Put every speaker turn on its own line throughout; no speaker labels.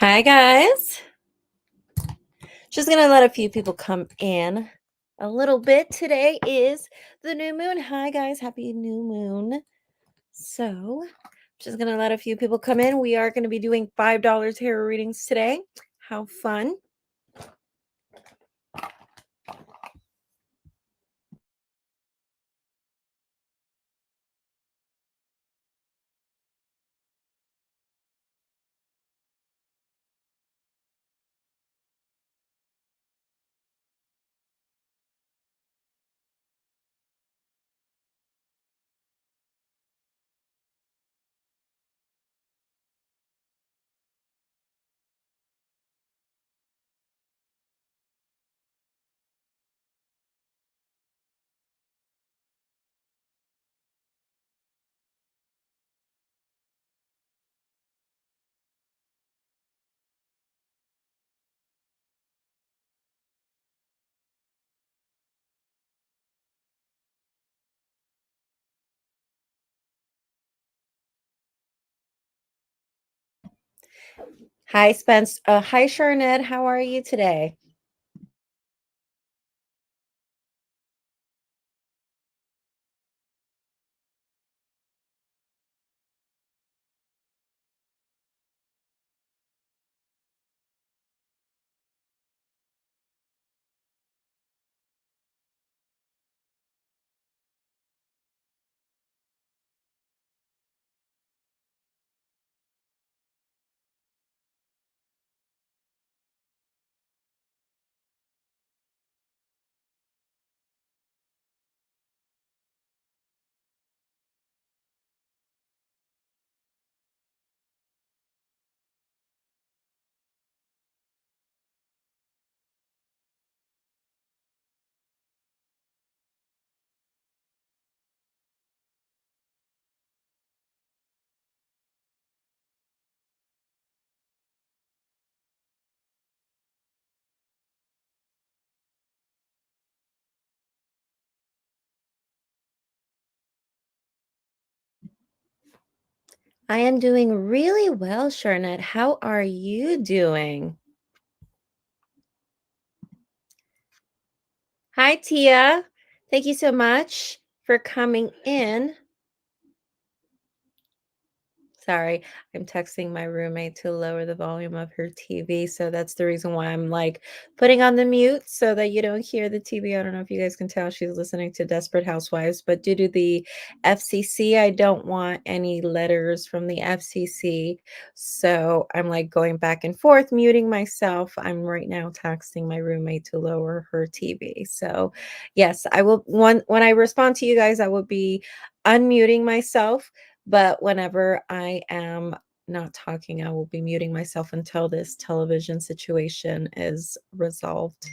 Hi, guys. Just going to let a few people come in a little bit. Today is the new moon. Hi, guys. Happy new moon. So, just going to let a few people come in. We are going to be doing $5 tarot readings today. How fun. Hi, Spence. Hi, Sharned. How are you today? I am doing really well, Sharned. How are you doing? Hi, Tia. Thank you so much for coming in. Sorry, I'm texting my roommate to lower the volume of her TV, so that's the reason why I'm, like, putting on the mute so that you don't hear the TV. I don't know if you guys can tell she's listening to Desperate Housewives, but due to the FCC, I don't want any letters from the FCC, so I'm, like, going back and forth, muting myself. I'm right now texting my roommate to lower her TV, so, yes, I will when I respond to you guys, I will be unmuting myself, but whenever I am not talking, I will be muting myself until this television situation is resolved.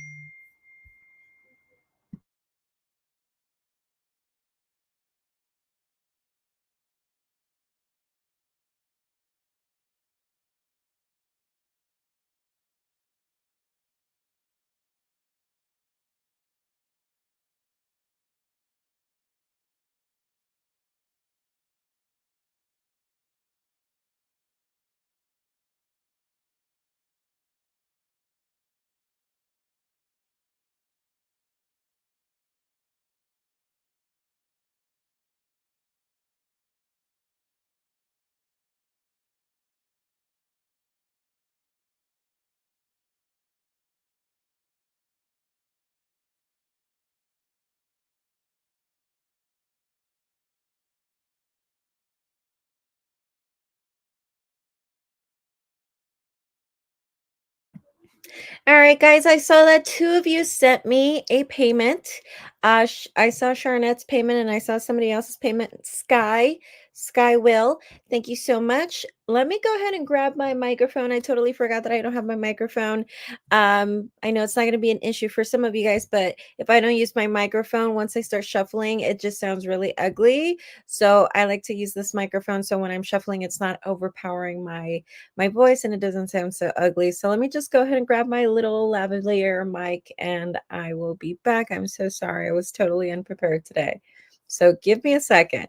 All right, guys, I saw that two of you sent me a payment. I saw Charnette's payment and I saw somebody else's payment. Sky Will. Thank you so much. Let me go ahead and grab my microphone. I totally forgot that I don't have my microphone. I know it's not going to be an issue for some of you guys, but if I don't use my microphone, once I start shuffling, it just sounds really ugly. So I like to use this microphone so when I'm shuffling, it's not overpowering my voice and it doesn't sound so ugly. So let me just go ahead and grab my little lavalier mic and I will be back. I'm so sorry. I was totally unprepared today. So give me a second.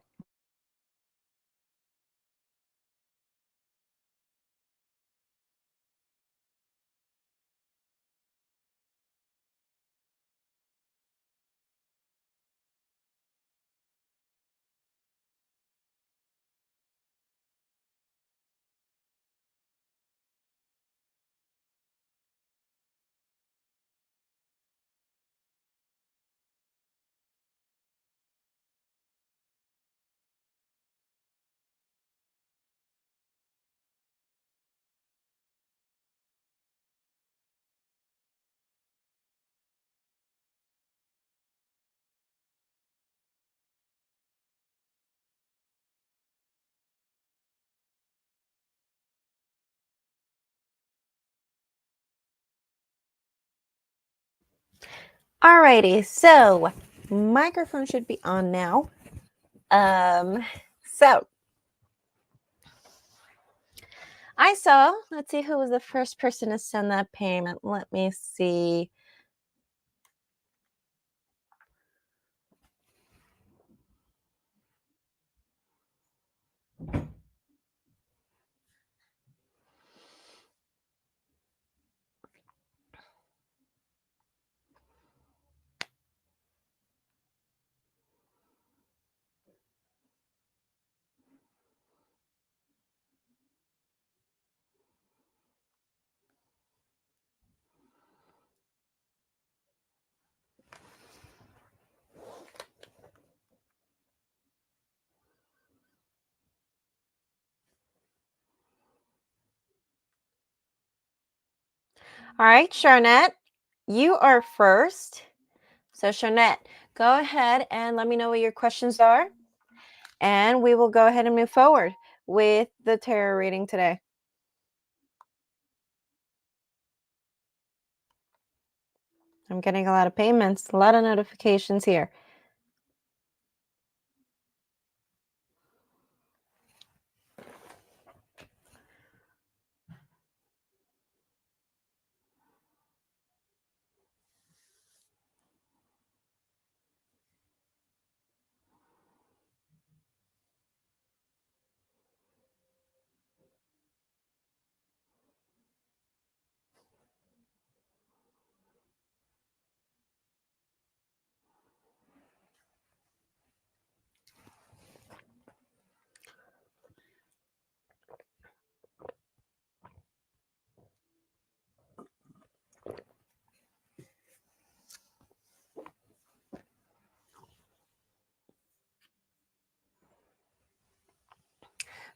Alrighty, so microphone should be on now. So I saw, let's see who was the first person to send that payment. Let me see. All right, Charnette, you are first. So Charnette, go ahead and let me know what your questions are, and we will go ahead and move forward with the tarot reading today. I'm getting a lot of payments, a lot of notifications here.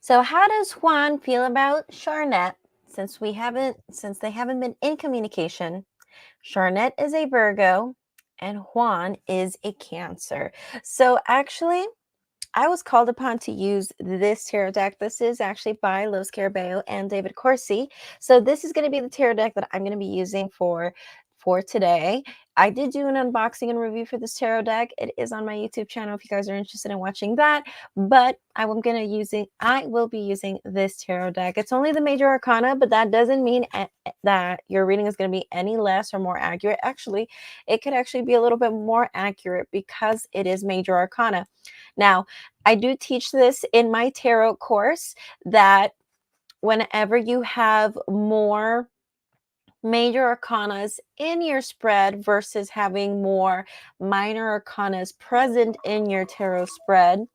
So how does Juan feel about Charnette since they haven't been in communication? Charnette is a Virgo and Juan is a Cancer. So actually, I was called upon to use this tarot deck. This is actually by Los Carabeo and David Corsi. So this is going to be the tarot deck that I'm going to be using for today. I did do an unboxing and review for this tarot deck. It is on my YouTube channel if you guys are interested in watching that. But I will be using this tarot deck. It's only the major arcana, but that doesn't mean that your reading is going to be any less or more accurate. Actually, it could actually be a little bit more accurate because it is major arcana. Now, I do teach this in my tarot course that whenever you have more major arcanas in your spread versus having more minor arcanas present in your tarot spread,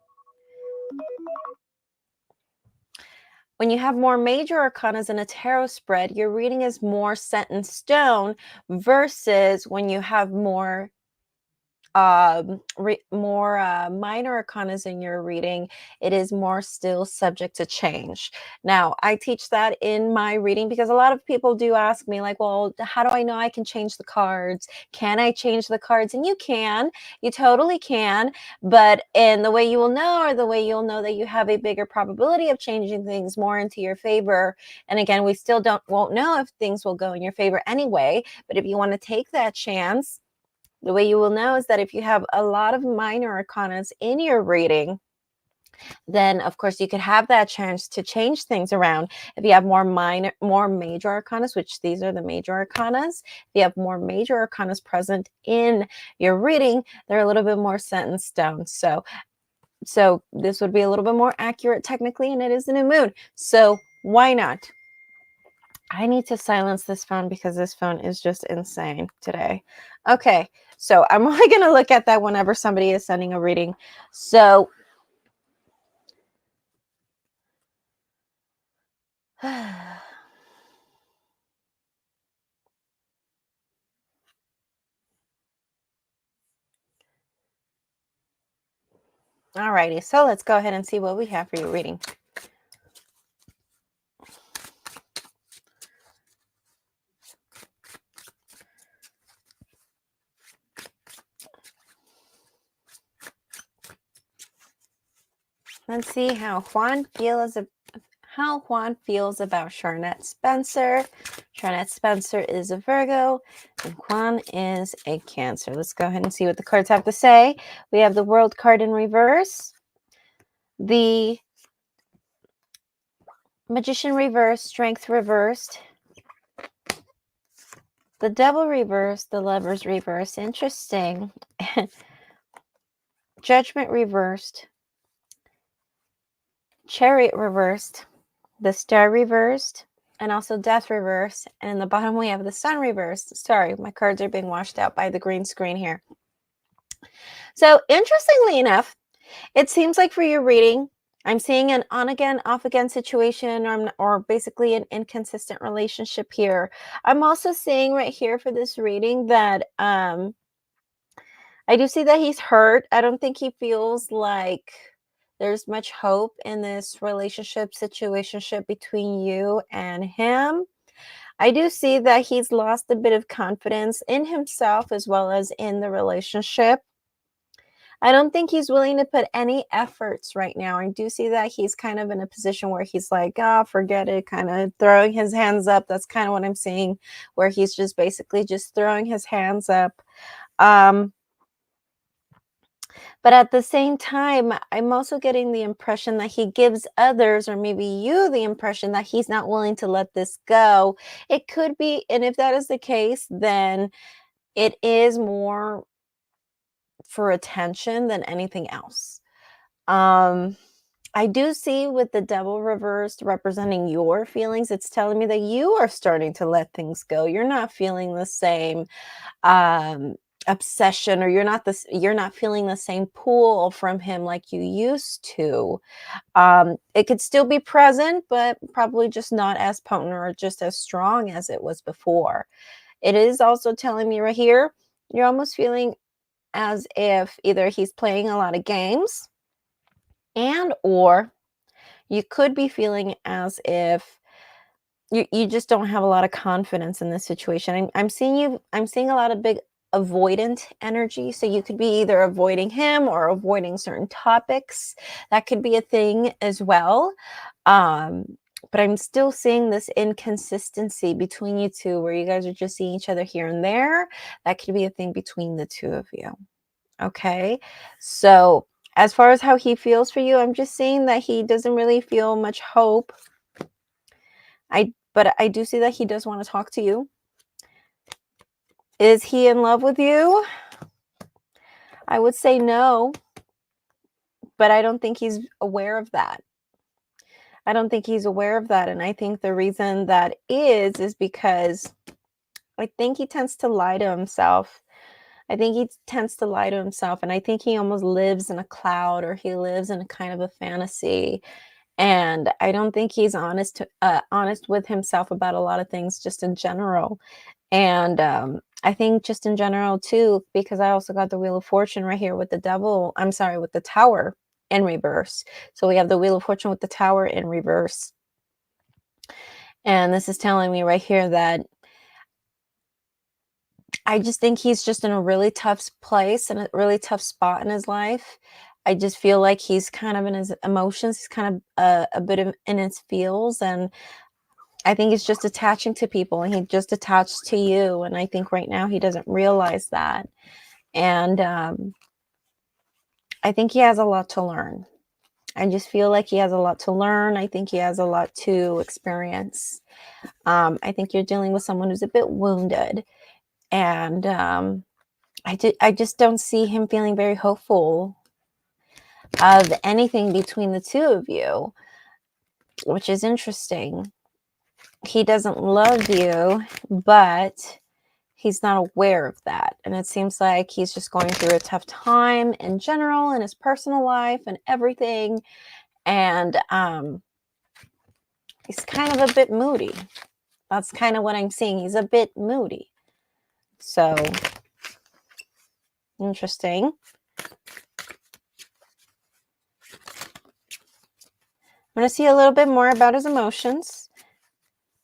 when you have more major arcanas in a tarot spread, your reading is more set in stone versus when you have more minor arcanas in your reading, it is more still subject to change. Now, I teach that in my reading because a lot of people do ask me, like, well, how do I know I can change the cards? Can I change the cards? And you totally can. But in the way you will know, or the way you'll know that you have a bigger probability of changing things more into your favor. And again, we still won't know if things will go in your favor anyway. But if you want to take that chance, the way you will know is that if you have a lot of minor arcanas in your reading, then of course you could have that chance to change things around. If you have more major arcanas, which these are the major arcanas, if you have more major arcanas present in your reading, they're a little bit more set in stone. So this would be a little bit more accurate technically, and it is the new moon. So why not? I need to silence this phone because this phone is just insane today. Okay, so I'm only going to look at that whenever somebody is sending a reading. So, alrighty, so let's go ahead and see what we have for your reading. Let's see how Juan feels about Charnette Spencer. Charnette Spencer is a Virgo, and Quan is a Cancer. Let's go ahead and see what the cards have to say. We have the World card in reverse, the Magician reversed, Strength reversed, the Devil reversed, the Lovers reversed. Interesting. Judgment reversed, Chariot reversed, the Star reversed, and also Death reversed. And in the bottom we have the Sun reversed. Sorry, my cards are being washed out by the green screen here. So interestingly enough, it seems like for your reading, I'm seeing an on-again, off-again situation, or basically an inconsistent relationship here. I'm also seeing right here for this reading that I do see that he's hurt. I don't think he feels like there's much hope in this relationship situationship between you and him. I do see that he's lost a bit of confidence in himself as well as in the relationship. I don't think he's willing to put any efforts right now. I do see that he's kind of in a position where he's like, oh, forget it, kind of throwing his hands up. That's kind of what I'm seeing, where he's just basically just throwing his hands up. But at the same time, I'm also getting the impression that he gives others, or maybe you, the impression that he's not willing to let this go. It could be, and if that is the case, then it is more for attention than anything else. I do see with the Devil reversed representing your feelings, it's telling me that you are starting to let things go. You're not feeling the same obsession, or you're not feeling the same pull from him like you used to. It could still be present, but probably just not as potent or just as strong as it was before. It is also telling me right here, you're almost feeling as if either he's playing a lot of games, and or you could be feeling as if you just don't have a lot of confidence in this situation. I'm seeing a lot of big avoidant energy. So you could be either avoiding him or avoiding certain topics. That could be a thing as well. But I'm still seeing this inconsistency between you two, where you guys are just seeing each other here and there. That could be a thing between the two of you. Okay. So as far as how he feels for you, I'm just seeing that he doesn't really feel much hope. But I do see that he does want to talk to you. Is he in love with you? I would say no, but I don't think he's aware of that. I don't think he's aware of that. And I think the reason that is because I think he tends to lie to himself. I think he tends to lie to himself. And I think he almost lives in a cloud, or he lives in a kind of a fantasy. And I don't think he's honest with himself about a lot of things just in general. And I think just in general too, because I also got the Wheel of Fortune right here with the Devil. I'm sorry, with the Tower in reverse. So we have the Wheel of Fortune with the Tower in reverse. And this is telling me right here that I just think he's just in a really tough place and a really tough spot in his life. I just feel like he's kind of in his emotions. He's kind of a bit of in his feels. And I think he's just attaching to people, and he just attached to you. And I think right now he doesn't realize that. And I think he has a lot to learn. I just feel like he has a lot to learn. I think he has a lot to experience. I think you're dealing with someone who's a bit wounded. And I just don't see him feeling very hopeful of anything between the two of you, which is interesting. He doesn't love you, but he's not aware of that. And it seems like he's just going through a tough time in general in his personal life and everything. And he's kind of a bit moody. That's kind of what I'm seeing. He's a bit moody. So interesting. I'm going to see a little bit more about his emotions.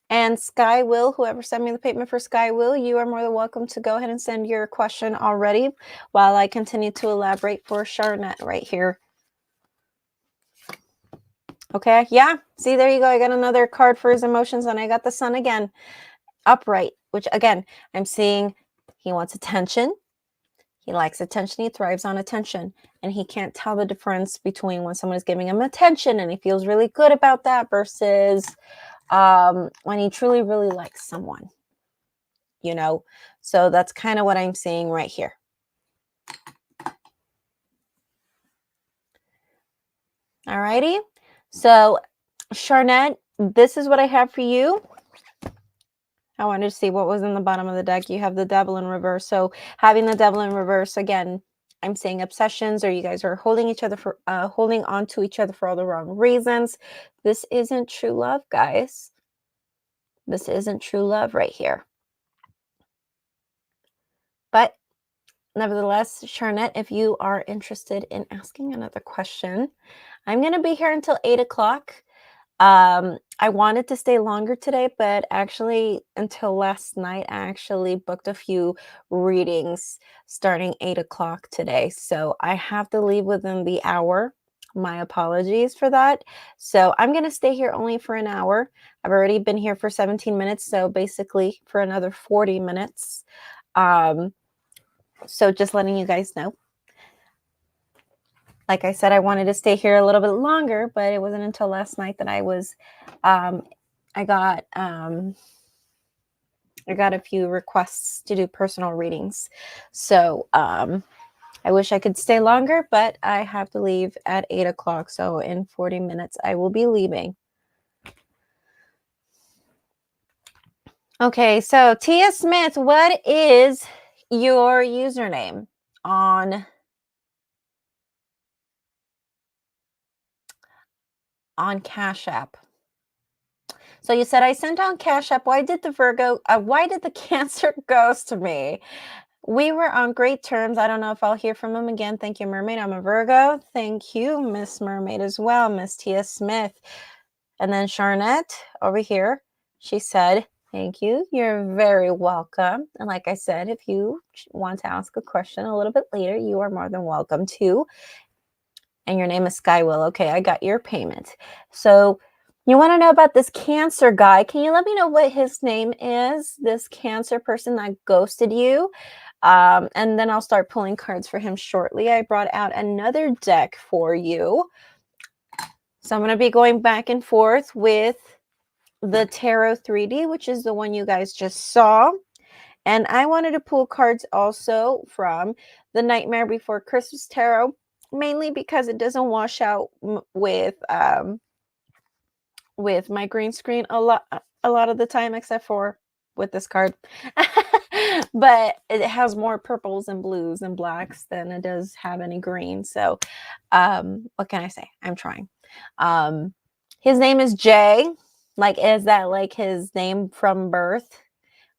And Sky Will, whoever sent me the payment for Sky Will, you are more than welcome to go ahead and send your question already while I continue to elaborate for Charnette right here. Okay, yeah, see, there you go. I got another card for his emotions, and I got the Sun again. upright, which again, I'm seeing he wants attention. He likes attention. He thrives on attention. And he can't tell the difference between when someone is giving him attention and he feels really good about that versus when he truly, really likes someone, you know? So that's kind of what I'm seeing right here. Alrighty. So, Charnette, this is what I have for you. I wanted to see what was in the bottom of the deck. You have the devil in reverse. So having the devil in reverse, again, I'm saying obsessions, or you guys are holding each other for holding on to each other for all the wrong reasons. This isn't true love, guys. This isn't true love right here. But nevertheless, Charnette, if you are interested in asking another question, I'm going to be here until 8 o'clock. I wanted to stay longer today, but actually until last night, I actually booked a few readings starting 8 o'clock today. So I have to leave within the hour. My apologies for that. So I'm going to stay here only for an hour. I've already been here for 17 minutes. So basically for another 40 minutes. So just letting you guys know. Like I said, I wanted to stay here a little bit longer, but it wasn't until last night that I was, I got a few requests to do personal readings. So I wish I could stay longer, but I have to leave at 8 o'clock. So in 40 minutes, I will be leaving. Okay, so Tia Smith, what is your username on Cash App? So you said I sent on Cash App. Why did the Cancer ghost me? We were on great terms. I don't know if I'll hear from him again. Thank you, Mermaid. I'm a Virgo. Thank you, Miss Mermaid, as well, Miss Tia Smith. And then Charnette over here, she said, thank you. You're very welcome. And like I said, if you want to ask a question a little bit later, you are more than welcome to. And your name is Skywill. Okay, I got your payment. So you want to know about this Cancer guy. Can you let me know what his name is? This Cancer person that ghosted you. And then I'll start pulling cards for him shortly. I brought out another deck for you. So I'm going to be going back and forth with the Tarot 3D, which is the one you guys just saw. And I wanted to pull cards also from the Nightmare Before Christmas Tarot, mainly because it doesn't wash out with my green screen a lot of the time, except for with this card. But it has more purples and blues and blacks than it does have any green. So what can I say? I'm trying. His name is Jay. Like, is that like his name from birth,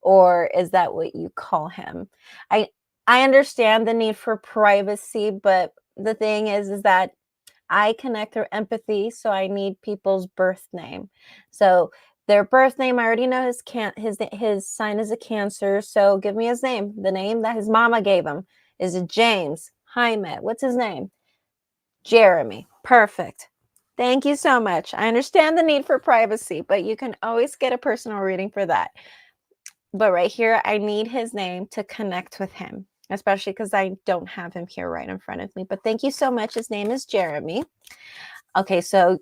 or is that what you call him? I understand the need for privacy, but the thing is that I connect through empathy, so I need people's birth name. So their birth name, I already know his sign is a Cancer, so give me his name. The name that his mama gave him. Is it James? Jaime? What's his name? Jeremy. Perfect. Thank you so much. I understand the need for privacy, but you can always get a personal reading for that. But right here, I need his name to connect with him, especially because I don't have him here right in front of me. But thank you so much. His name is Jeremy. Okay, so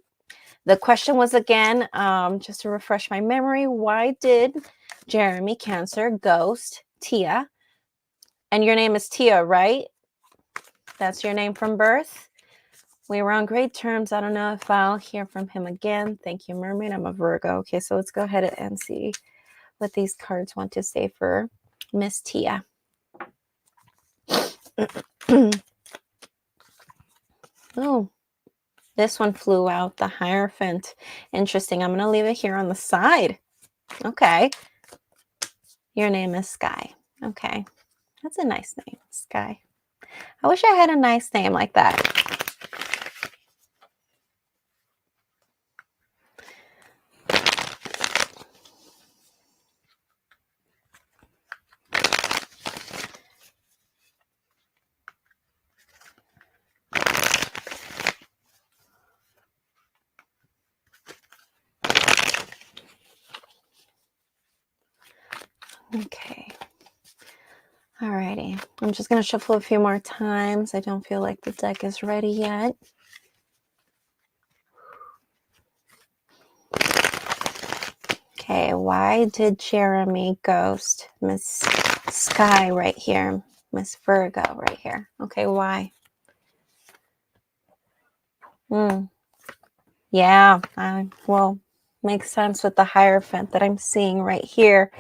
the question was again, just to refresh my memory, why did Jeremy Cancer ghost Tia? And your name is Tia, right? That's your name from birth? We were on great terms. I don't know if I'll hear from him again. Thank you, Mermaid. I'm a Virgo. Okay, so let's go ahead and see what these cards want to say for Miss Tia. Oh, this one flew out, the Hierophant. Interesting. I'm going to leave it here on the side. Okay. Your name is Sky. Okay. That's a nice name, Sky. I wish I had a nice name like that. Okay. Alrighty. I'm just going to shuffle a few more times. I don't feel like the deck is ready yet. Okay, why did Jeremy ghost Miss Sky right here? Miss Virgo right here. Okay, why? Yeah, well, makes sense with the Hierophant that I'm seeing right here.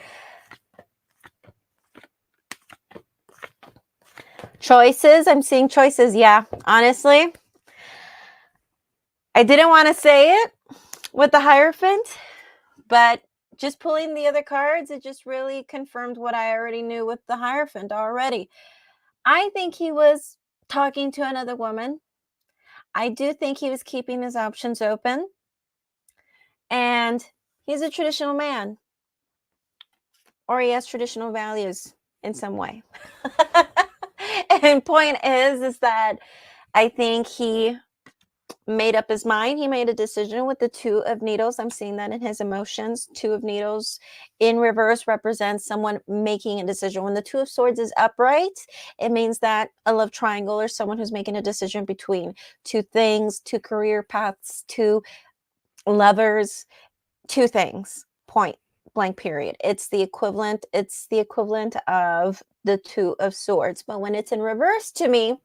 Choices, I'm seeing choices. Yeah, honestly, I didn't want to say it with the Hierophant, but just pulling the other cards, it just really confirmed what I already knew with the Hierophant already. I think he was talking to another woman. I do think he was keeping his options open. And he's a traditional man. Or he has traditional values in some way. And point is that I think he made up his mind. He made a decision with the Two of Needles. I'm seeing that in his emotions. Two of Needles in reverse represents someone making a decision. When the Two of Swords is upright, it means that a love triangle or someone who's making a decision between two things, two career paths, two lovers, two things. Point blank period. It's the equivalent of the Two of Swords. But when it's in reverse, to me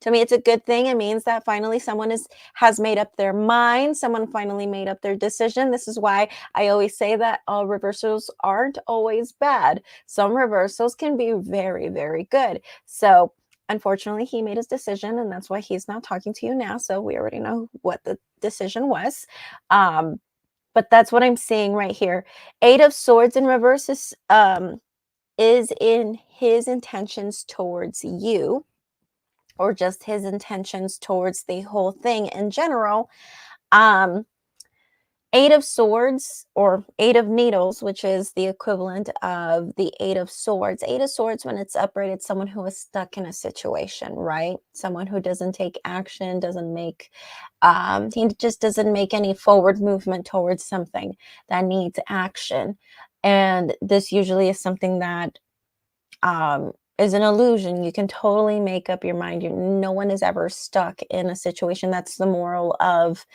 it's a good thing. It means that finally someone has made up their mind. Someone finally made up their decision. This is why I always say that all reversals aren't always bad. Some reversals can be very, very good. So unfortunately, he made his decision, and that's why he's not talking to you now. So we already know what the decision was. But that's what I'm seeing right here. Eight of Swords in reverse is in his intentions towards you, or just his intentions towards the whole thing in general. Eight of Swords or Eight of Needles, which is the equivalent of the Eight of Swords. Eight of Swords, when it's upright, it's someone who is stuck in a situation, right? Someone who doesn't take action, doesn't make, he just doesn't make any forward movement towards something that needs action. And this usually is something that is an illusion. You can totally make up your mind. No one is ever stuck in a situation. That's the moral of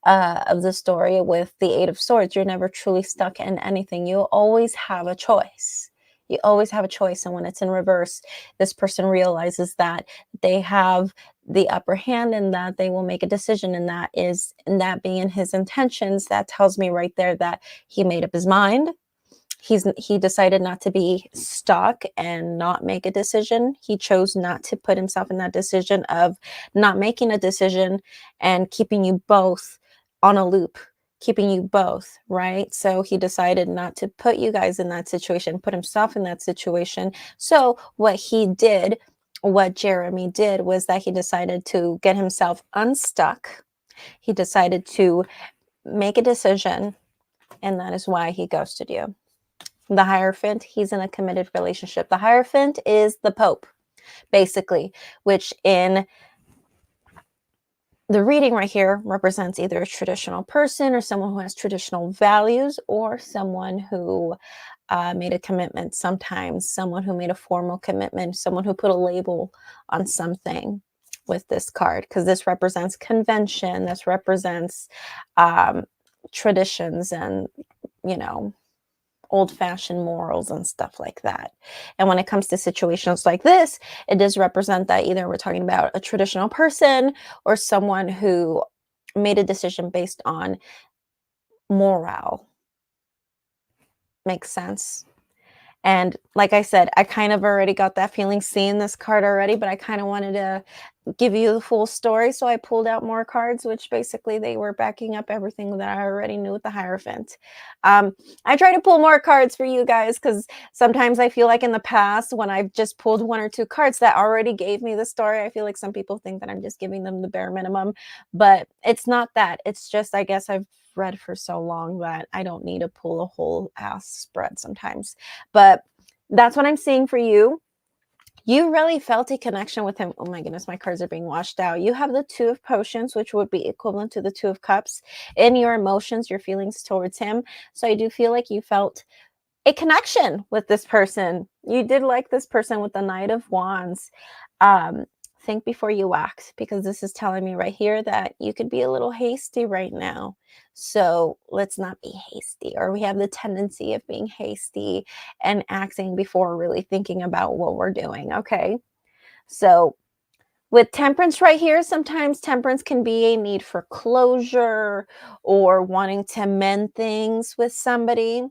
the story with the Eight of Swords. You're never truly stuck in anything. You always have a choice. You always have a choice. And when it's in reverse, this person realizes that they have the upper hand and that they will make a decision. And that being his intentions, that tells me right there that he made up his mind. He decided not to be stuck and not make a decision. He chose not to put himself in that decision of not making a decision and keeping you both on a loop, keeping you both, right? So he decided not to put you guys in that situation, put himself in that situation. So what Jeremy did was that he decided to get himself unstuck. He decided to make a decision, and that is why he ghosted you. The Hierophant, he's in a committed relationship. The Hierophant is the Pope, basically, which in the reading right here represents either a traditional person or someone who has traditional values, or someone who made a commitment sometimes, someone who made a formal commitment, someone who put a label on something with this card, because this represents convention, this represents traditions and, old-fashioned morals and stuff like that. And when it comes to situations like this, it does represent that either we're talking about a traditional person or someone who made a decision based on morale. Makes sense? And like I said, I kind of already got that feeling seeing this card already, but I kind of wanted to give you the full story. So I pulled out more cards, which basically they were backing up everything that I already knew with the Hierophant. I try to pull more cards for you guys because sometimes I feel like in the past when I've just pulled one or two cards that already gave me the story, I feel like some people think that I'm just giving them the bare minimum, but it's not that. It's just, I guess I've read for so long that I don't need to pull a whole ass spread sometimes. But that's what I'm seeing for you. You really felt a connection with him. Oh my goodness, my cards are being washed out. You have the Two of Potions, which would be equivalent to the Two of Cups in your emotions, your feelings towards him. So I do feel like you felt a connection with this person. You did like this person with the Knight of Wands. Um, think before you act, because this is telling me right here that you could be a little hasty right now. So let's not be hasty, or we have the tendency of being hasty and acting before really thinking about what we're doing. Okay. So with temperance right here, sometimes temperance can be a need for closure or wanting to mend things with somebody,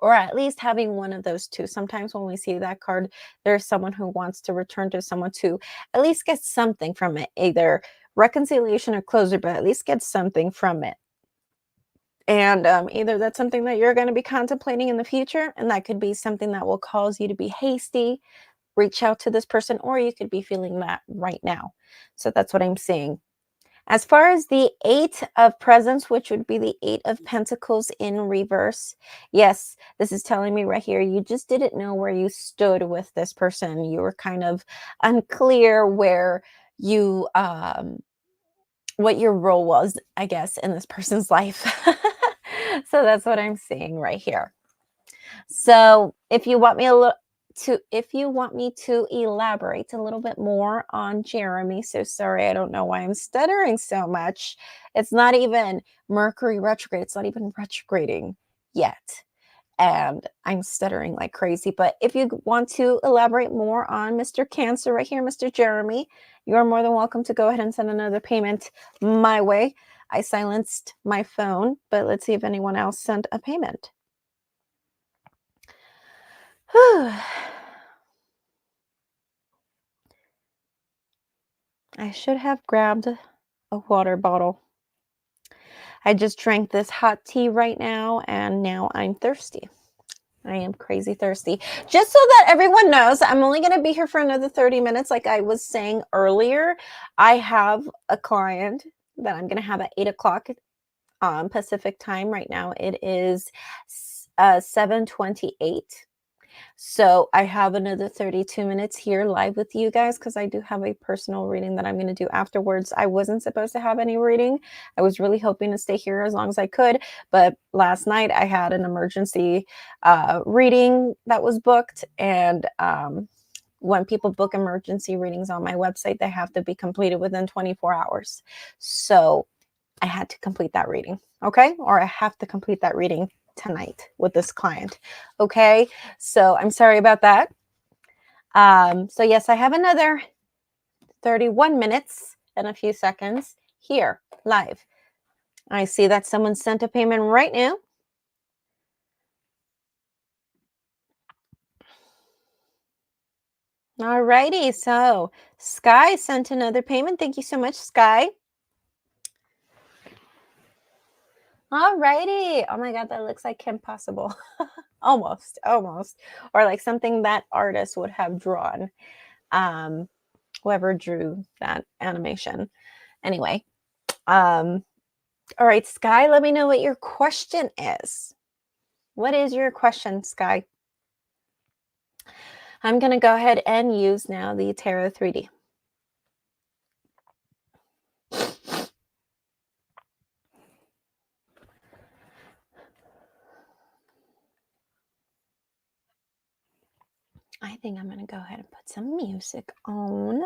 or at least having one of those two. Sometimes when we see that card, there's someone who wants to return to someone to at least get something from it, either reconciliation or closure, but at least get something from it. And either that's something that you're going to be contemplating in the future, and that could be something that will cause you to be hasty, reach out to this person, or you could be feeling that right now. So that's what I'm seeing. As far as the Eight of Presents, which would be the Eight of Pentacles in reverse, yes, this is telling me right here, you just didn't know where you stood with this person. You were kind of unclear where you, what your role was, I guess, in this person's life. So that's what I'm seeing right here. So if you want me to elaborate a little bit more on Jeremy, so sorry, I don't know why I'm stuttering so much. It's not even Mercury retrograde. It's not even retrograding yet. And I'm stuttering like crazy. But if you want to elaborate more on Mr. Cancer right here, Mr. Jeremy, you are more than welcome to go ahead and send another payment my way. I silenced my phone, but let's see if anyone else sent a payment. I should have grabbed a water bottle. I just drank this hot tea right now, and now I'm thirsty. I am crazy thirsty. Just so that everyone knows, I'm only going to be here for another 30 minutes. Like I was saying earlier, I have a client that I'm going to have at 8 o'clock Pacific time. Right now it is 7:28. So I have another 32 minutes here live with you guys, because I do have a personal reading that I'm going to do afterwards. I wasn't supposed to have any reading. I was really hoping to stay here as long as I could. But last night I had an emergency reading that was booked. And when people book emergency readings on my website, they have to be completed within 24 hours. So I had to complete that reading. Okay. Or I have to complete that reading tonight with this client. Okay. So I'm sorry about that. So yes, I have another 31 minutes and a few seconds here live. I see that someone sent a payment right now. All righty. So Sky sent another payment. Thank you so much, Sky. All righty. Oh my God, that looks like Kim Possible. Almost. Or like something that artist would have drawn. Whoever drew that animation. Anyway, all right, Sky, let me know what your question is. What is your question, Sky? I'm going to go ahead and use now the Tarot 3D. I think I'm going to go ahead and put some music on.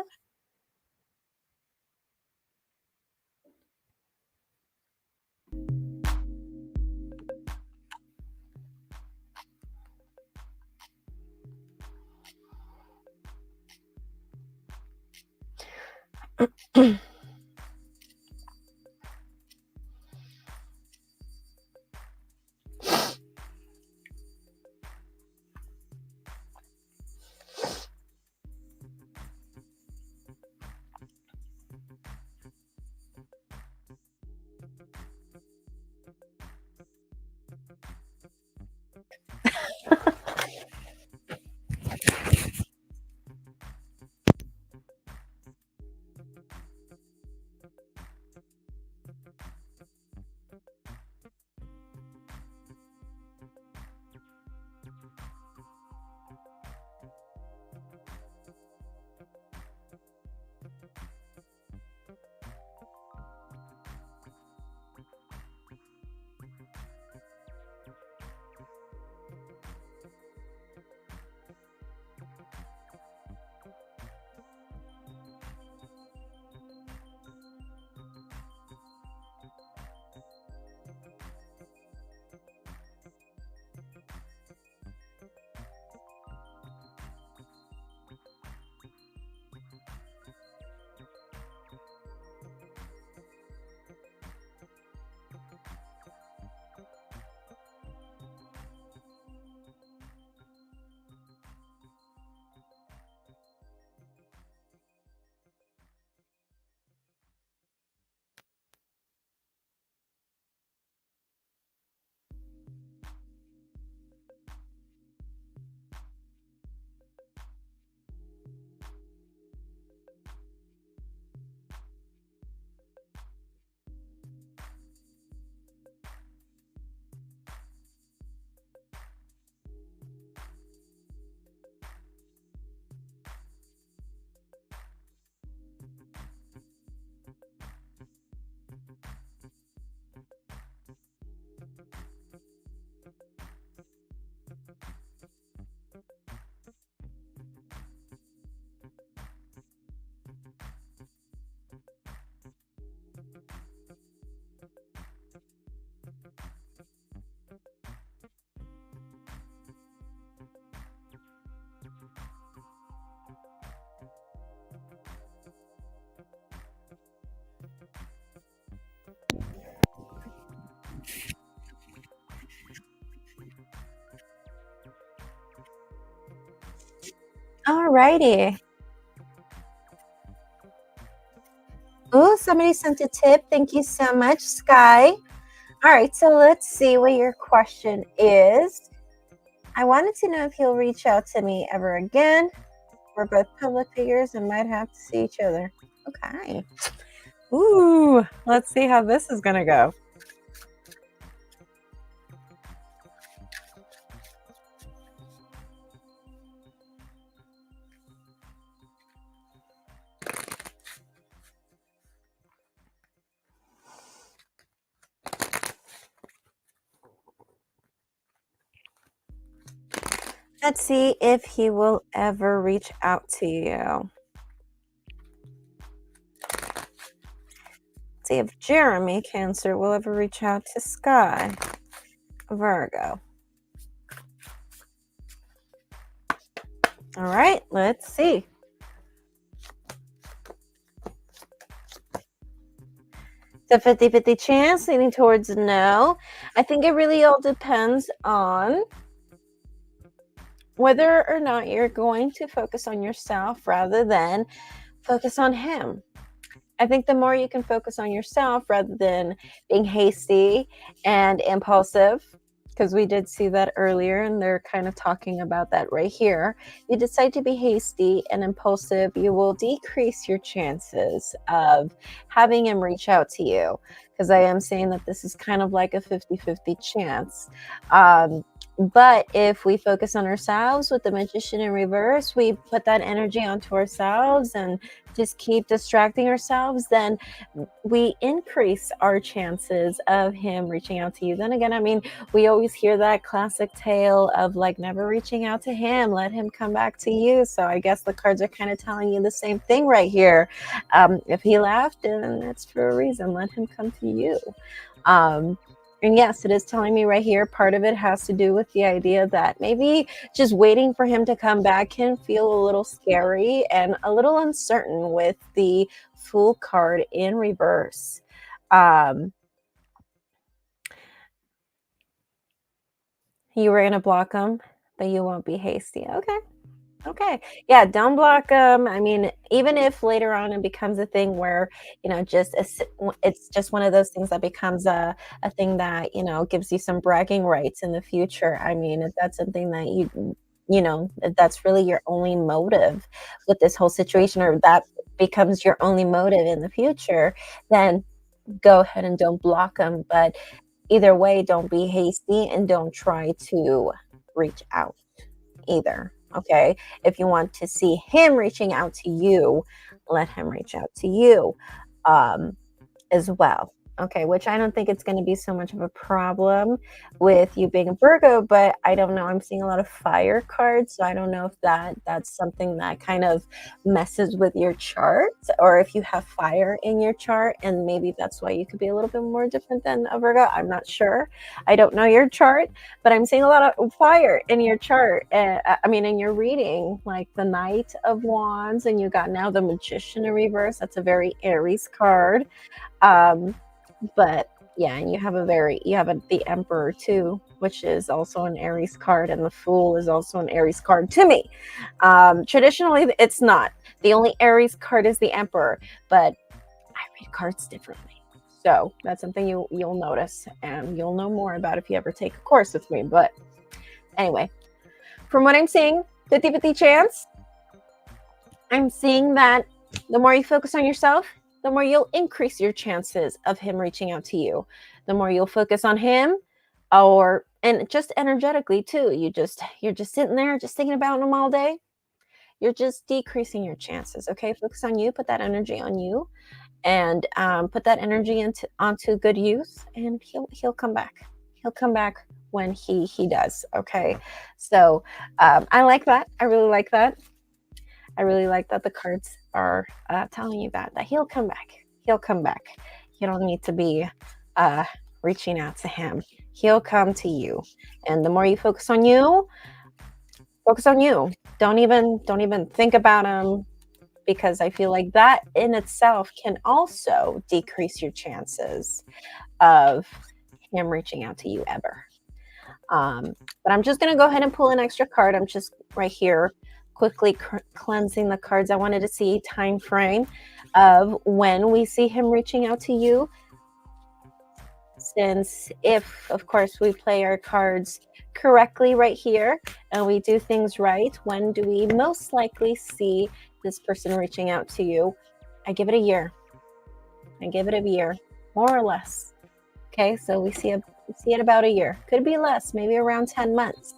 All righty. Oh, somebody sent a tip. Thank you so much, Sky. All right, so let's see what your question is. I wanted to know if he'll reach out to me ever again. We're both public figures and might have to see each other. Okay. Ooh, let's see how this is going to go. Let's see if he will ever reach out to you. Let's see if Jeremy, Cancer, will ever reach out to Sky, Virgo. All right, let's see. It's a 50-50 chance, leaning towards no. I think it really all depends on whether or not you're going to focus on yourself rather than focus on him. I think the more you can focus on yourself rather than being hasty and impulsive, because we did see that earlier and they're kind of talking about that right here. You decide to be hasty and impulsive, you will decrease your chances of having him reach out to you, because I am saying that this is kind of like a 50-50 chance. But if we focus on ourselves with the Magician in reverse, we put that energy onto ourselves and just keep distracting ourselves, then we increase our chances of him reaching out to you. Then again, I mean, we always hear that classic tale of like never reaching out to him, let him come back to you. So I guess the cards are kind of telling you the same thing right here. If he left, then that's for a reason. Let him come to you. And yes, it is telling me right here, part of it has to do with the idea that maybe just waiting for him to come back can feel a little scary and a little uncertain with the Fool card in reverse. You were going to block him, but you won't be hasty. Okay. Okay. Yeah, don't block them. I mean, even if later on it becomes a thing where, it's just one of those things that becomes a thing that, gives you some bragging rights in the future. I mean, if that's something that if that's really your only motive with this whole situation, or that becomes your only motive in the future, then go ahead and don't block them. But either way, don't be hasty and don't try to reach out either. Okay. If you want to see him reaching out to you, let him reach out to you as well. Okay, which I don't think it's going to be so much of a problem with you being a Virgo, but I don't know. I'm seeing a lot of fire cards, so I don't know if that's something that kind of messes with your chart, or if you have fire in your chart, and maybe that's why you could be a little bit more different than a Virgo. I'm not sure. I don't know your chart, but I'm seeing a lot of fire in your chart. I mean, in your reading, like the Knight of Wands, and you got now the Magician in reverse. That's a very Aries card. But yeah, and you have the Emperor too, which is also an Aries card, and the Fool is also an Aries card to me. Traditionally, it's not. The only Aries card is the Emperor, but I read cards differently. So that's something you'll notice, and you'll know more about if you ever take a course with me. But anyway, from what I'm seeing, 50-50 chance. I'm seeing that the more you focus on yourself, the more you'll increase your chances of him reaching out to you. The more you'll focus on him, and just energetically too. You're just sitting there, just thinking about him all day. You're just decreasing your chances. Okay, focus on you. Put that energy on you, and put that energy onto good use, and he'll come back. He'll come back when he does. Okay, so I like that. I really like that. I really like that the cards are telling you that he'll come back. He'll come back. You don't need to be reaching out to him. He'll come to you. And the more you focus on you, focus on you. Don't even think about him, because I feel like that in itself can also decrease your chances of him reaching out to you ever. But I'm just going to go ahead and pull an extra card. I'm just right here quickly cleansing the cards. I wanted to see a time frame of when we see him reaching out to you. Since if, of course, we play our cards correctly right here and we do things right, when do we most likely see this person reaching out to you? I give it a year. I give it a year, more or less. Okay, so we see it about a year. Could be less, maybe around 10 months.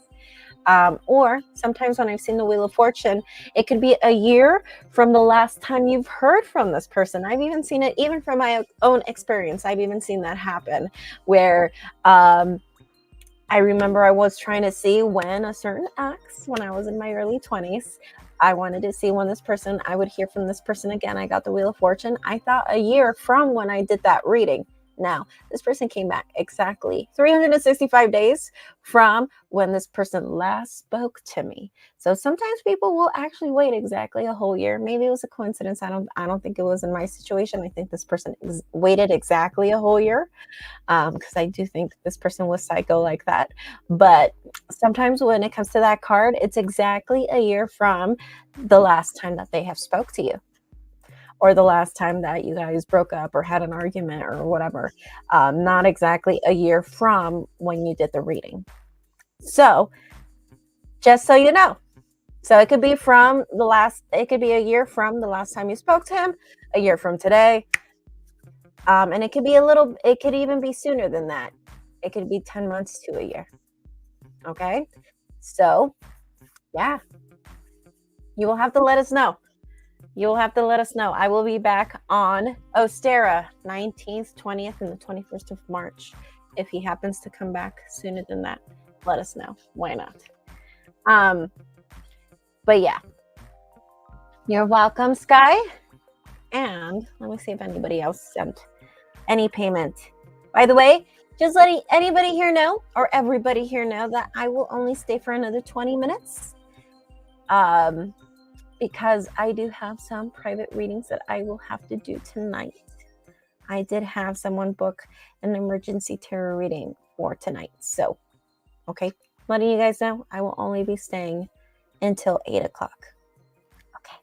Or sometimes when I've seen the Wheel of Fortune, it could be a year from the last time you've heard from this person. I've even seen it, even from my own experience. I've even seen that happen where I remember I was trying to see when a certain ex, when I was in my early 20s, I wanted to see when this person, I would hear from this person again. I got the Wheel of Fortune. I thought a year from when I did that reading. Now, this person came back exactly 365 days from when this person last spoke to me. So sometimes people will actually wait exactly a whole year. Maybe it was a coincidence. I don't think it was in my situation. I think this person waited exactly a whole year because I do think this person was psycho like that. But sometimes when it comes to that card, it's exactly a year from the last time that they have spoke to you, or the last time that you guys broke up or had an argument or whatever. Not exactly a year from when you did the reading. So just so you know. So it could be it could be a year from the last time you spoke to him, a year from today. And it could even be sooner than that. It could be 10 months to a year. Okay. So yeah, you will have to let us know. You will have to let us know. I will be back on Ostera 19th, 20th, and the 21st of March. If he happens to come back sooner than that, let us know. Why not? But yeah, you're welcome, Sky. And let me see if anybody else sent any payment. By the way, just letting anybody here know, or everybody here know, that I will only stay for another 20 minutes. Because I do have some private readings that I will have to do tonight. I did have someone book an emergency tarot reading for tonight. So, okay, letting you guys know, I will only be staying until 8 o'clock. Okay.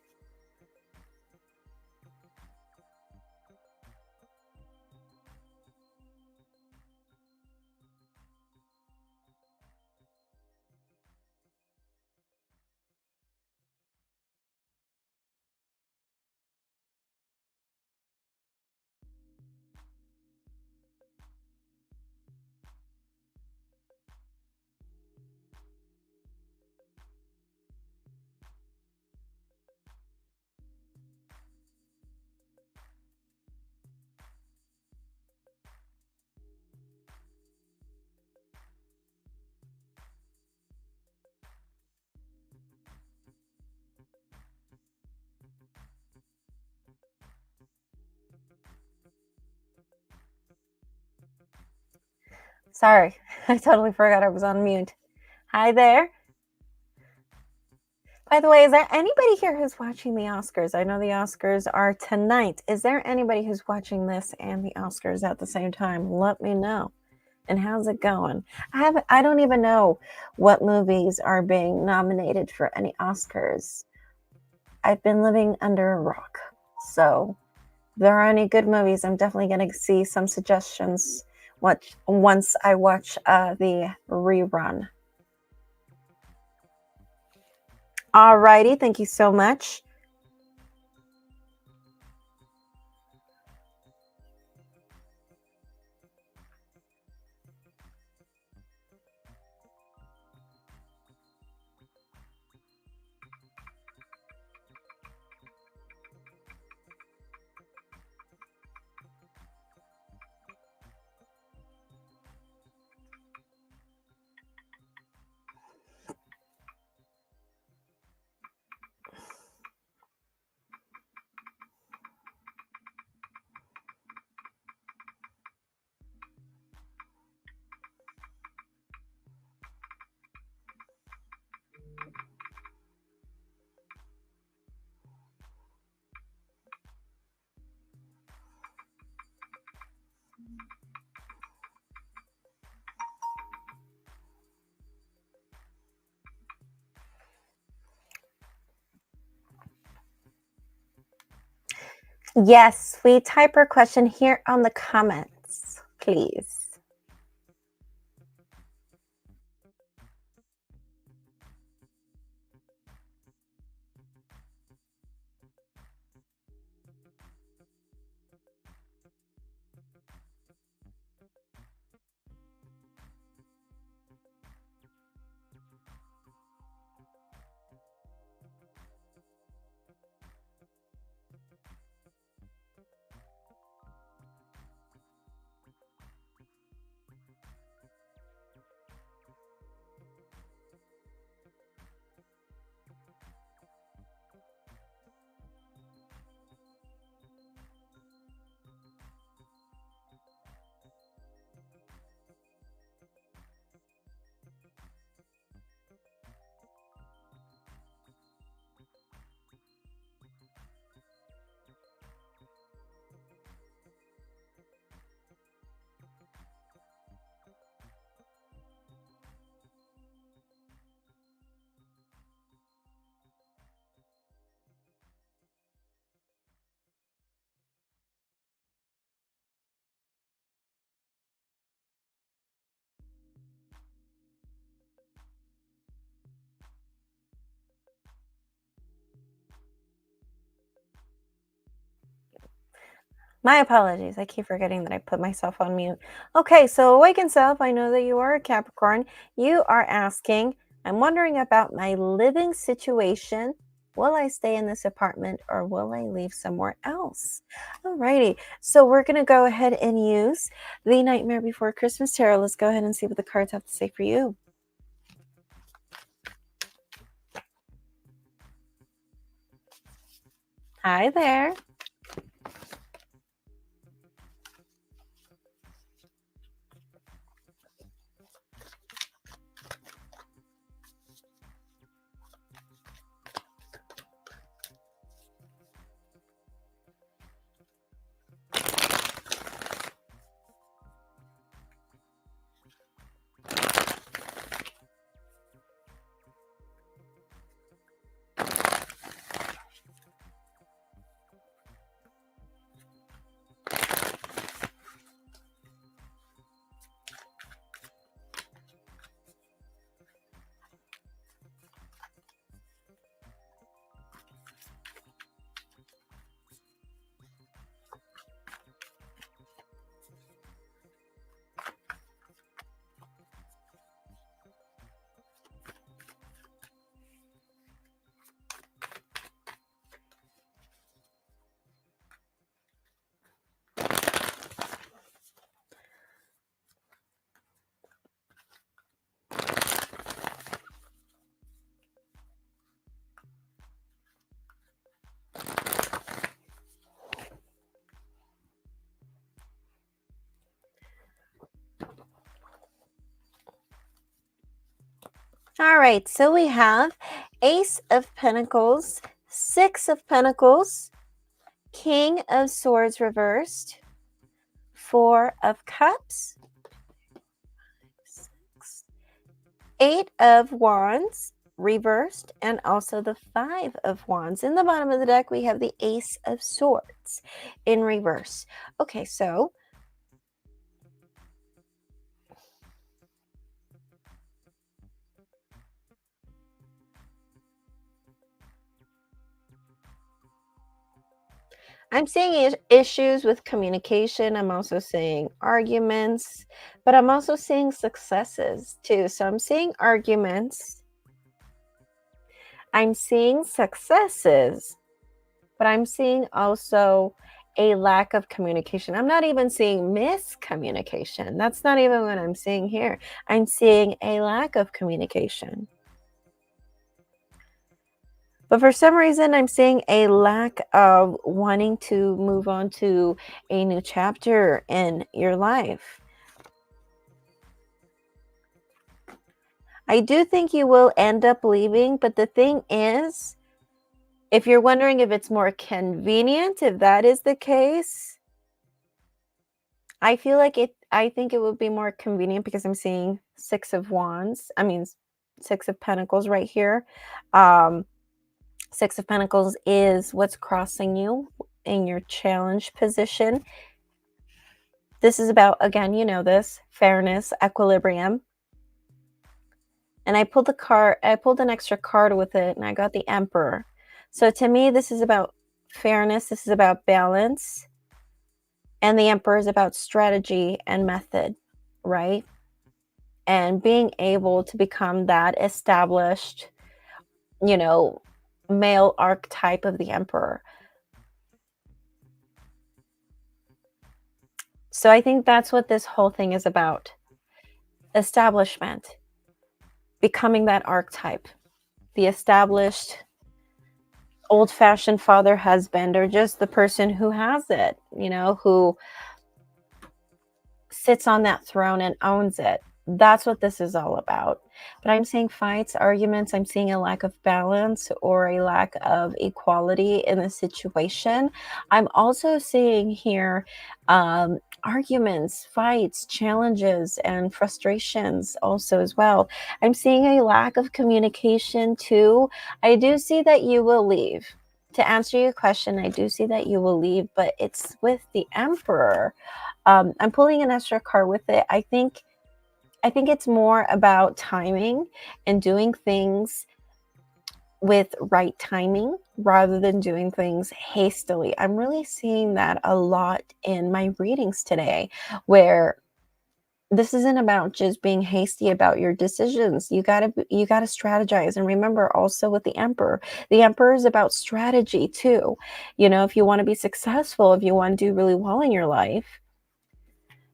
Sorry, I totally forgot I was on mute. Hi there. By the way, is there anybody here who's watching the Oscars? I know the Oscars are tonight. Is there anybody who's watching this and the Oscars at the same time? Let me know. And how's it going? I don't even know what movies are being nominated for any Oscars. I've been living under a rock. So if there are any good movies, I'm definitely going to see some suggestions once I watch the rerun. Alrighty, thank you so much. Yes, we type our question here on the comments, please. My apologies. I keep forgetting that I put myself on mute. Okay, so awaken self, I know that you are a Capricorn. You are asking, I'm wondering about my living situation. Will I stay in this apartment or will I leave somewhere else? Alrighty, so we're going to go ahead and use the Nightmare Before Christmas Tarot. Let's go ahead and see what the cards have to say for you. Hi there. All right, so we have Ace of Pentacles, Six of Pentacles, King of Swords reversed, Four of Cups, Eight of Wands reversed, and also the Five of Wands. In the bottom of the deck, we have the Ace of Swords in reverse. Okay, so I'm seeing issues with communication. I'm also seeing arguments, but I'm also seeing successes too. So I'm seeing arguments. I'm seeing successes, but I'm seeing also a lack of communication. I'm not even seeing miscommunication. That's not even what I'm seeing here. I'm seeing a lack of communication. But for some reason, I'm seeing a lack of wanting to move on to a new chapter in your life. I do think you will end up leaving, but the thing is, if you're wondering if it's more convenient, if that is the case, I feel like I think it would be more convenient because I'm seeing Six of Wands. I mean, Six of Pentacles right here. Six of Pentacles is what's crossing you in your challenge position. This is about, again, you know this, fairness, equilibrium. And I pulled an extra card with it, and I got the Emperor. So to me, this is about fairness. This is about balance. And the Emperor is about strategy and method, right? And being able to become that established, you know, male archetype of the Emperor. So I think that's what this whole thing is about. Establishment. Becoming that archetype. The established, old-fashioned father, husband, or just the person who has it, you know, who sits on that throne and owns it. That's what this is all about. But I'm seeing fights, arguments. I'm seeing a lack of balance or a lack of equality in the situation. I'm also seeing here arguments, fights, challenges, and frustrations also as well. I'm seeing a lack of communication too. I do see that you will leave. To answer your question, I do see that you will leave, but it's with the Emperor. I'm pulling an extra card with it. I think it's more about timing and doing things with right timing rather than doing things hastily. I'm really seeing that a lot in my readings today, where this isn't about just being hasty about your decisions. You gotta strategize. And remember, also with the Emperor is about strategy too. You know, if you want to be successful, if you want to do really well in your life,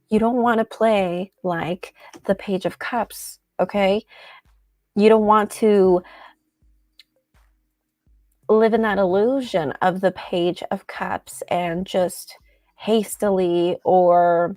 you don't want to play like the Page of Cups, okay? You don't want to live in that illusion of the Page of Cups and just hastily or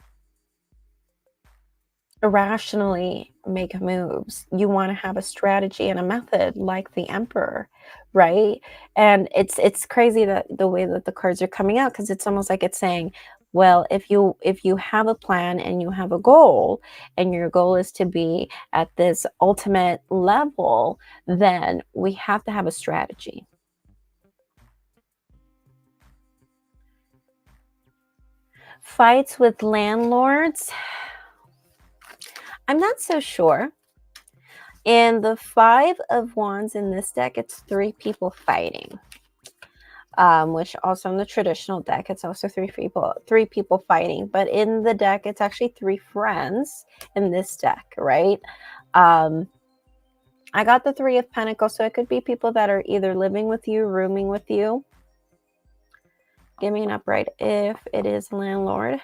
irrationally make moves. You want to have a strategy and a method like the Emperor, right? And it's crazy that the way that the cards are coming out, because it's almost like it's saying, well, if you have a plan and you have a goal, and your goal is to be at this ultimate level, then we have to have a strategy. Fights with landlords. I'm not so sure. In the Five of Wands in this deck, it's 3 people fighting. Which also in the traditional deck, it's also three people fighting. But in the deck, it's actually 3 friends in this deck, right? I got the 3 of Pentacles, so it could be people that are either living with you, rooming with you. Give me an upright if it is landlord.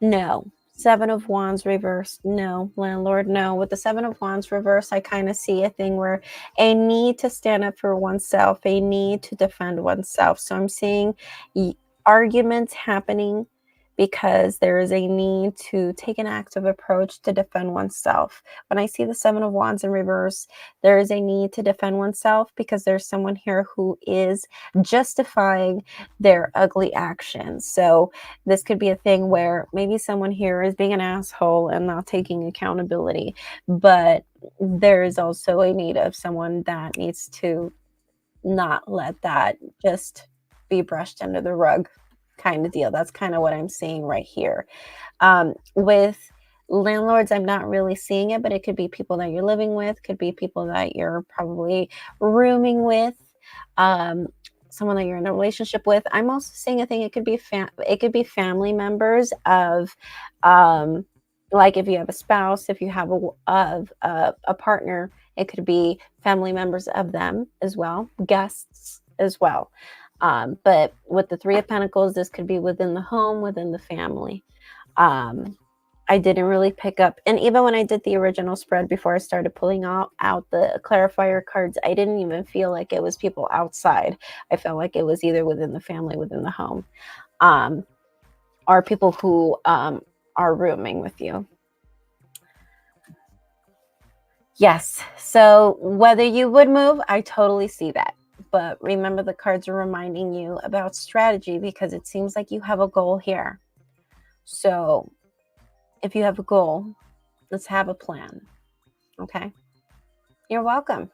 No. 7 of Wands reversed. No. Landlord, no. With the 7 of Wands reversed, I kind of see a thing where a need to stand up for oneself, a need to defend oneself. So I'm seeing arguments happening because there is a need to take an active approach to defend oneself. When I see the 7 of Wands in reverse, there is a need to defend oneself because there's someone here who is justifying their ugly actions. So this could be a thing where maybe someone here is being an asshole and not taking accountability, but there is also a need of someone that needs to not let that just be brushed under the rug kind of deal. That's kind of what I'm seeing right here. With landlords, I'm not really seeing it, but it could be people that you're living with, could be people that you're probably rooming with, someone that you're in a relationship with. I'm also seeing a thing. It could be family members of, like if you have a spouse, if you have a partner, it could be family members of them as well, guests as well. But with the 3 of Pentacles, this could be within the home, within the family. I didn't really pick up, and even when I did the original spread before I started pulling out the clarifier cards, I didn't even feel like it was people outside. I felt like it was either within the family, within the home, or people who are rooming with you. Yes, so whether you would move, I totally see that. But remember, the cards are reminding you about strategy because it seems like you have a goal here. So if you have a goal, let's have a plan. Okay? You're welcome.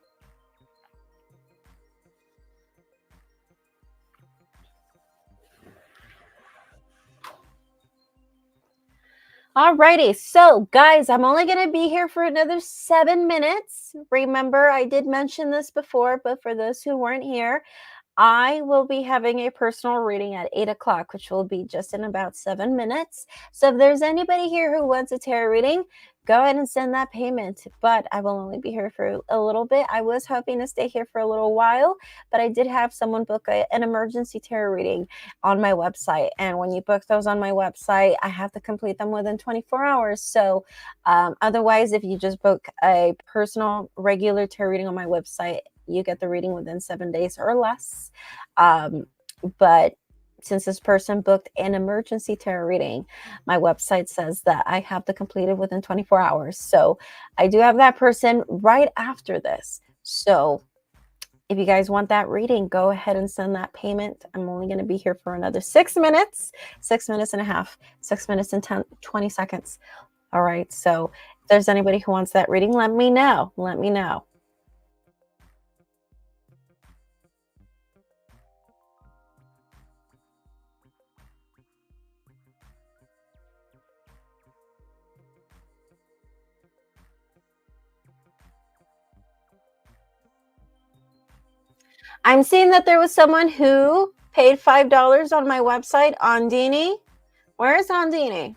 Alrighty, so guys, I'm only going to be here for another 7 minutes. Remember, I did mention this before, but for those who weren't here, I will be having a personal reading at 8 o'clock, which will be just in about 7 minutes. So if there's anybody here who wants a tarot reading, go ahead and send that payment. But I will only be here for a little bit. I was hoping to stay here for a little while, but I did have someone book an emergency tarot reading on my website. And when you book those on my website, I have to complete them within 24 hours. So otherwise, if you just book a personal regular tarot reading on my website, you get the reading within 7 days or less. But since this person booked an emergency tarot reading, my website says that I have to complete it within 24 hours. So I do have that person right after this. So if you guys want that reading, go ahead and send that payment. I'm only going to be here for another 6 minutes, 6 minutes and a half, 6 minutes and 20 seconds. All right. So if there's anybody who wants that reading, let me know. Let me know. I'm seeing that there was someone who paid $5 on my website, Ondini. Where is Ondini?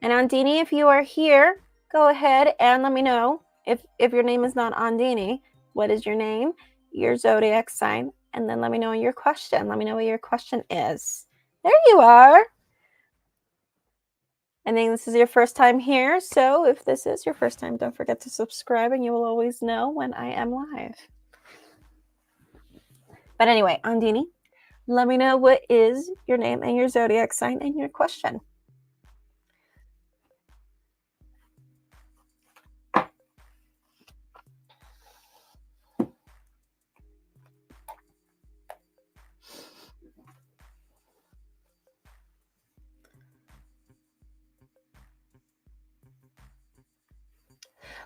And Ondini, if you are here, go ahead and let me know if your name is not Ondini. What is your name, your zodiac sign, and then let me know your question. Let me know what your question is. There you are. I think this is your first time here, so if this is your first time, don't forget to subscribe and you will always know when I am live. But anyway, Ondini, let me know what is your name and your zodiac sign and your question.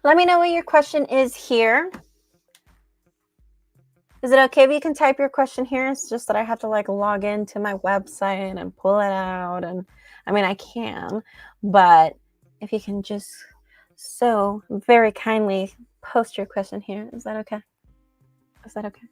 Let me know what your question is here. Is it okay if you can type your question here? It's just that I have to like log into my website and pull it out. And I mean, I can, but if you can just so very kindly post your question here. Is that okay? Is that okay?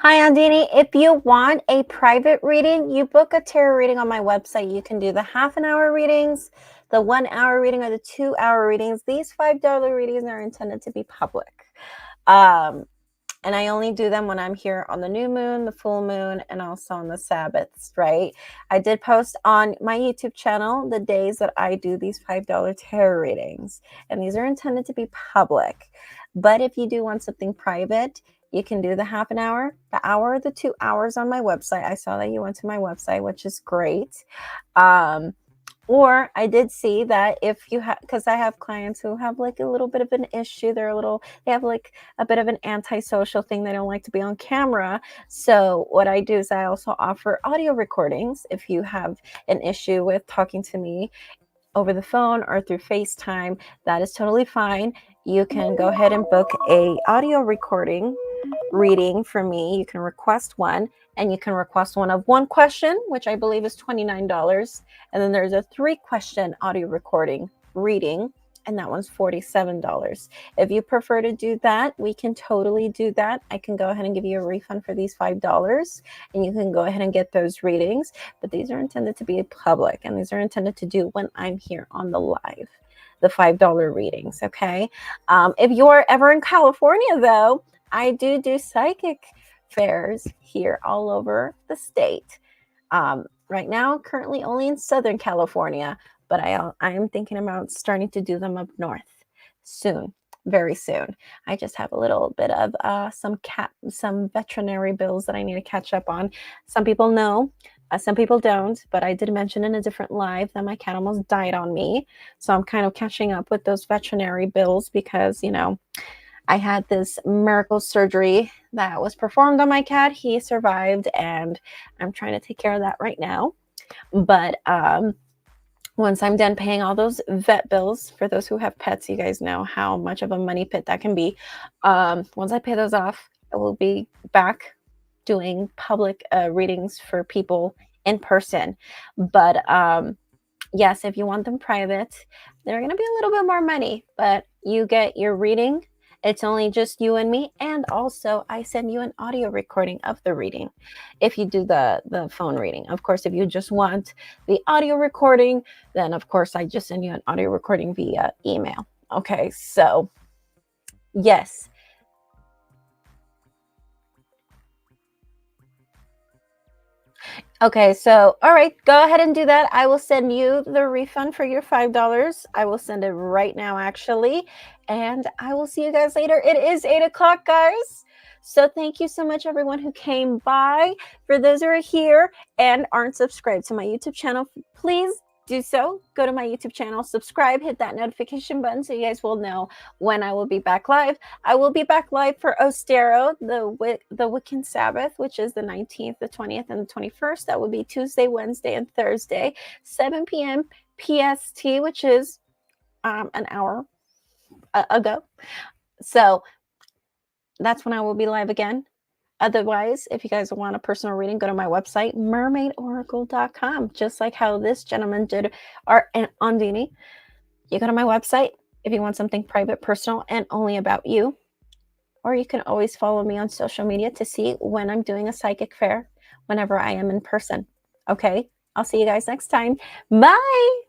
Hi, Andini. If you want a private reading, you book a tarot reading on my website. You can do the half-an-hour readings, the 1-hour reading, or the 2-hour readings. These $5 readings are intended to be public. And I only do them when I'm here on the new moon, the full moon, and also on the Sabbaths, right? I did post on my YouTube channel the days that I do these $5 tarot readings, and these are intended to be public. But if you do want something private, you can do the half an hour, the hour, or the 2 hours on my website. I saw that you went to my website, which is great. Or I did see that if you have, because I have clients who have like a little bit of an issue, they have like a bit of an antisocial thing. They don't like to be on camera. So what I do is I also offer audio recordings. If you have an issue with talking to me over the phone or through FaceTime, that is totally fine. You can go ahead and book a audio recording reading for me. You can request one, and you can request one of one question, which I believe is $29. And then there's a 3-question audio recording reading, and that one's $47. If you prefer to do that, we can totally do that. I can go ahead and give you a refund for these $5, and you can go ahead and get those readings. But these are intended to be public, and these are intended to do when I'm here on the live, the $5 readings. Okay. If you're ever in California, though, I do psychic fairs here all over the state. Right now, currently only in Southern California, but I am thinking about starting to do them up north soon, very soon. I just have a little bit of some veterinary bills that I need to catch up on. Some people know, some people don't, but I did mention in a different live that my cat almost died on me. So I'm kind of catching up with those veterinary bills because, you know, I had this miracle surgery that was performed on my cat. He survived, and I'm trying to take care of that right now. But once I'm done paying all those vet bills, for those who have pets, you guys know how much of a money pit that can be. Once I pay those off, I will be back doing public readings for people in person. But yes, if you want them private, they're going to be a little bit more money, but you get your reading. It's only just you and me, and also I send you an audio recording of the reading if you do the phone reading. Of course, if you just want the audio recording, then of course I just send you an audio recording via email. Okay, so yes. Okay, so all right, go ahead and do that. I will send you the refund for your $5. I will send it right now, actually. And I will see you guys later. It is 8 o'clock, guys. So thank you so much, everyone who came by. For those who are here and aren't subscribed to my YouTube channel, please do so. Go to my YouTube channel, subscribe, hit that notification button so you guys will know when I will be back live. I will be back live for Ostero, the Wiccan Sabbath, which is the 19th, the 20th, and the 21st. That would be Tuesday, Wednesday, and Thursday, 7 p.m. PST, which is an hour ago. So that's when I will be live again. Otherwise, if you guys want a personal reading, go to my website, mermaidoracle.com, just like how this gentleman did our Ondini. You go to my website if you want something private, personal, and only about you. Or you can always follow me on social media to see when I'm doing a psychic fair, whenever I am in person. Okay, I'll see you guys next time. Bye!